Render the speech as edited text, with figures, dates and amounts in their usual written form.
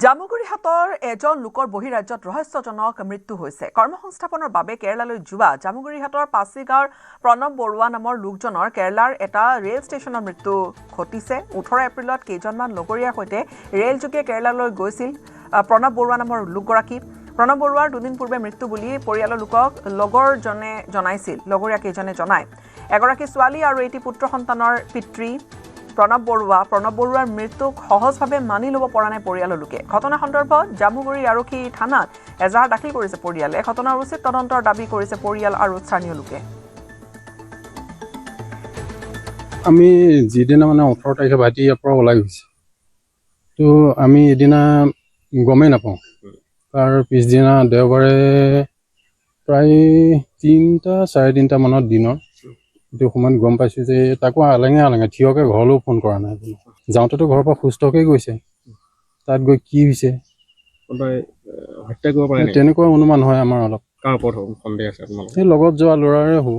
জামুগুৰিহাটৰ এজন লোকৰ বহিৰাজ্যত ৰহস্যজনক মৃত্যু হৈছে। কৰ্মসংস্থাপনৰ বাবে কেৰালালৈ যোৱা জামুগুৰিহাটৰ পাছিগাঁৱৰ প্ৰণৱ বৰুৱা নামৰ লোকজনৰ কেৰালাৰ এটা ৰেল ষ্টেচনত মৃত্যু ঘটিছে। 18 এপ্ৰিলত কেইজনমান লগৰীয়াৰ সৈতে ৰেলযোগে কেৰালালৈ গৈছিল প্ৰণৱ বৰুৱা নামৰ লোকগৰাকী। প্ৰণৱ বৰুৱাৰ দুদিন পূৰ্বে মৃত্যু বুলি পৰিয়ালৰ লোকক লগৰজনে জনাইছিল। লগৰীয়া কেইজনে জনায় এগৰাকী ছোৱালী আৰু এটি পুত্ৰ সন্তানৰ পিতৃ প্ৰণৱ বৰুৱাৰ মৃত্যুক সহজভাৱে মানি ল'ব পৰা নাই পৰিয়ালৰ লোকে। ঘটনা সন্দৰ্ভত জামুগুৰি আৰক্ষী থানাত এজাহাৰ দাখিল কৰিছে পৰিয়ালে। ঘটনাৰ উচিত তদন্তৰ দাবী কৰিছে পৰিয়াল আৰু স্থানীয় লোকে। আমি যিদিনা 18 তাৰিখে ভাইটি ইয়াৰ পৰা ওলাই গৈছে, তো আমি এদিনা গমেই নাপাওঁ। তাৰ পিছদিনা দেওবাৰে প্ৰায় 3-3:30 মানত দিনৰ এইটো সময়ত গম পাইছোঁ যে তাকো আলেঙে থিয়কে ঘৰলৈও ফোন কৰা নাই। যাওঁতেতো ঘৰৰ পৰা সুস্থকৈ গৈছে, তাত গৈ কি হৈছে হত্যা কৰিব পাৰে তেনেকুৱা অনুমান হয় আমাৰ অলপ। কাৰ ওপৰত সন্দেহ আছে আপোনালোকৰ? এই লগত যোৱা ল'ৰাৰে হ'ব।